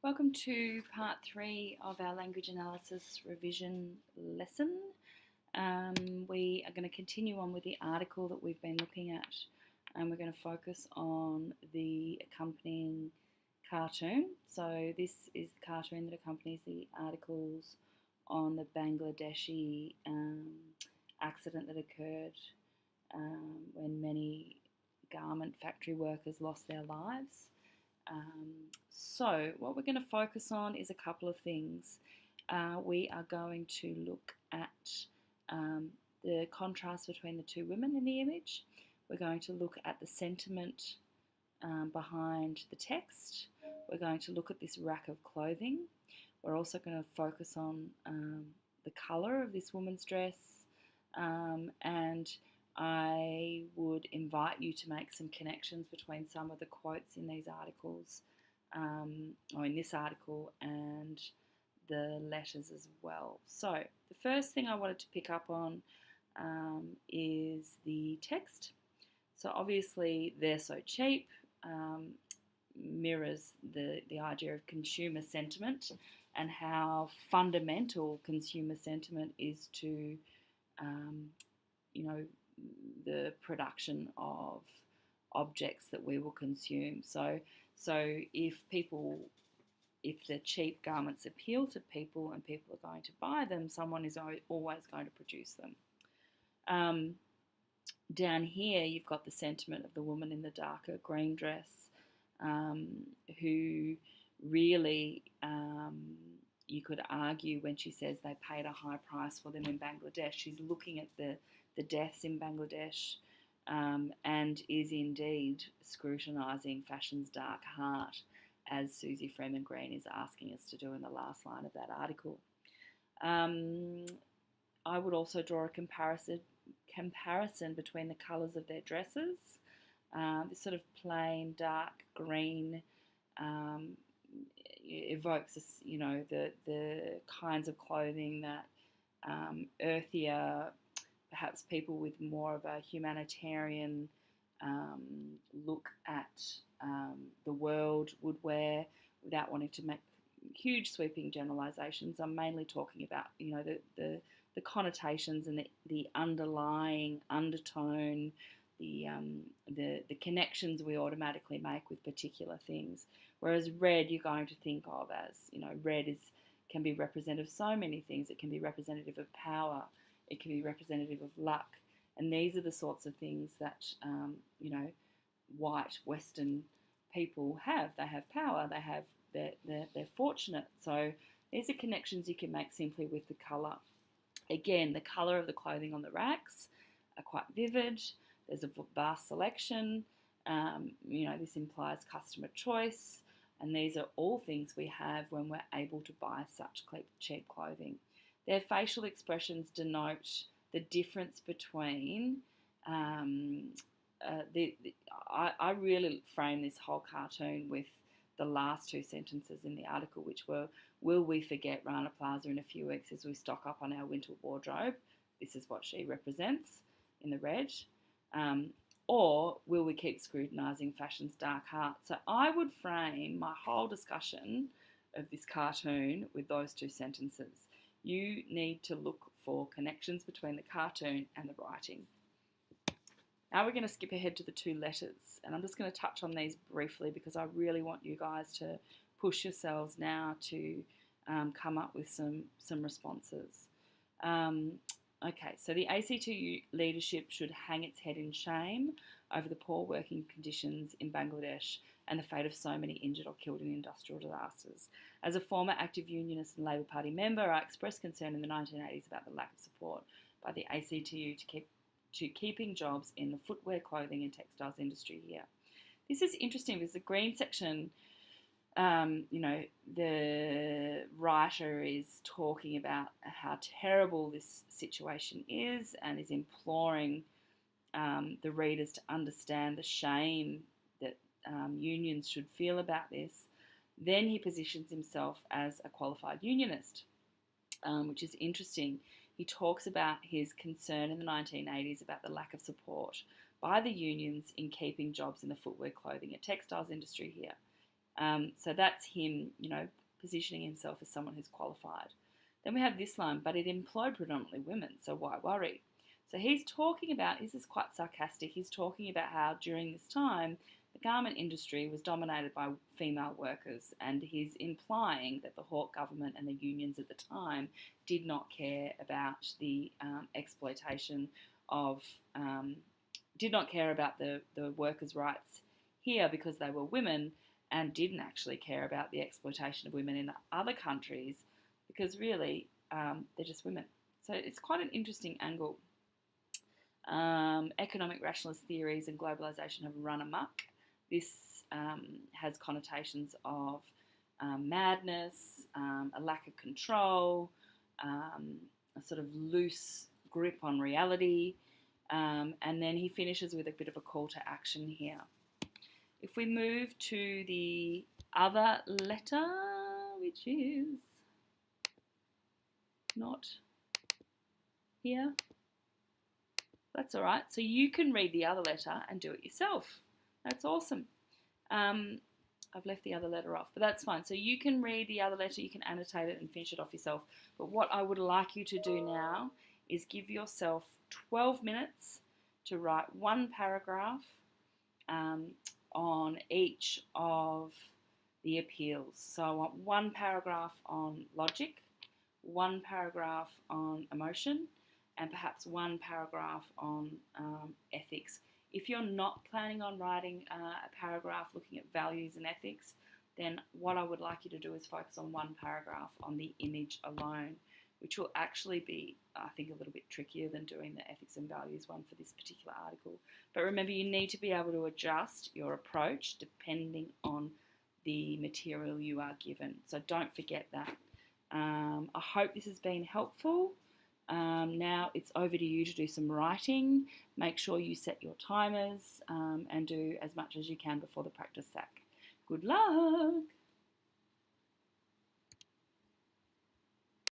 Welcome to part 3 of our language analysis revision lesson. We are going to continue on with the article that we've been looking at, and we're going to focus on the accompanying cartoon. So this is the cartoon that accompanies the articles on the Bangladeshi accident that occurred when many garment factory workers lost their lives. So what we're going to focus on is a couple of things. We are going to look at the contrast between the two women in the image. We're going to look at the sentiment behind the text. We're going to look at this rack of clothing. We're also going to focus on the colour of this woman's dress, and I would invite you to make some connections between some of the quotes in these articles, or in this article, and the letters as well. So the first thing I wanted to pick up on is the text. So obviously They're So Cheap mirrors the idea of consumer sentiment and how fundamental consumer sentiment is to the production of objects that we will consume. So if the cheap garments appeal to people and people are going to buy them, someone is always going to produce them. Down here you've got the sentiment of the woman in the darker green dress, who really, you could argue when she says they paid a high price for them in Bangladesh, she's looking at the deaths in Bangladesh, and is indeed scrutinising fashion's dark heart, as Susie Freeman Green is asking us to do in the last line of that article. I would also draw a comparison between the colours of their dresses. This sort of plain dark green evokes the kinds of clothing that earthier, perhaps people with more of a humanitarian look at the world would wear, without wanting to make huge sweeping generalisations. I'm mainly talking about the connotations and the underlying undertone, the connections we automatically make with particular things. Whereas red, you're going to think of as, red can be representative of so many things. It can be representative of power. It can be representative of luck. And these are the sorts of things that, white Western people have. They have power. They're fortunate. So these are connections you can make simply with the colour. Again, the colour of the clothing on the racks are quite vivid. There's a vast selection. This implies customer choice. And these are all things we have when we're able to buy such cheap clothing. Their facial expressions denote the difference between, I really frame this whole cartoon with the last two sentences in the article, which were, will we forget Rana Plaza in a few weeks as we stock up on our winter wardrobe? This is what she represents in the red. Or will we keep scrutinising fashion's dark heart? So I would frame my whole discussion of this cartoon with those two sentences. You need to look for connections between the cartoon and the writing. Now we're going to skip ahead to the two letters, and I'm just going to touch on these briefly because I really want you guys to push yourselves now to come up with some responses. Okay, so the ACTU leadership should hang its head in shame over the poor working conditions in Bangladesh and the fate of so many injured or killed in industrial disasters. As a former active unionist and Labor Party member, I expressed concern in the 1980s about the lack of support by the ACTU to keeping jobs in the footwear, clothing and textiles industry here. This is interesting because the green section, the writer is talking about how terrible this situation is and is imploring the readers to understand the shame that unions should feel about this. Then he positions himself as a qualified unionist, which is interesting. He talks about his concern in the 1980s about the lack of support by the unions in keeping jobs in the footwear, clothing and textiles industry here. So that's him, positioning himself as someone who's qualified. Then we have this line, but it employed predominantly women, so why worry? So he's talking about, this is quite sarcastic, he's talking about how during this time the garment industry was dominated by female workers, and he's implying that the Hawke government and the unions at the time did not care about the exploitation of, did not care about the workers' rights here because they were women, and didn't actually care about the exploitation of women in other countries because really they're just women. So it's quite an interesting angle. Economic rationalist theories and globalisation have run amok. This has connotations of madness, a lack of control, a sort of loose grip on reality, and then he finishes with a bit of a call to action here. If we move to the other letter, which is not here, that's all right. So you can read the other letter and do it yourself. That's awesome. I've left the other letter off, but that's fine. So you can read the other letter, you can annotate it and finish it off yourself. But what I would like you to do now is give yourself 12 minutes to write one paragraph on each of the appeals. So I want one paragraph on logic, one paragraph on emotion, and perhaps one paragraph on ethics. If you're not planning on writing a paragraph looking at values and ethics, then what I would like you to do is focus on one paragraph on the image alone, which will actually be, I think, a little bit trickier than doing the ethics and values one for this particular article. But remember, you need to be able to adjust your approach depending on the material you are given. So don't forget that. I hope this has been helpful. Now it's over to you to do some writing. Make sure you set your timers and do as much as you can before the practice sack. Good luck!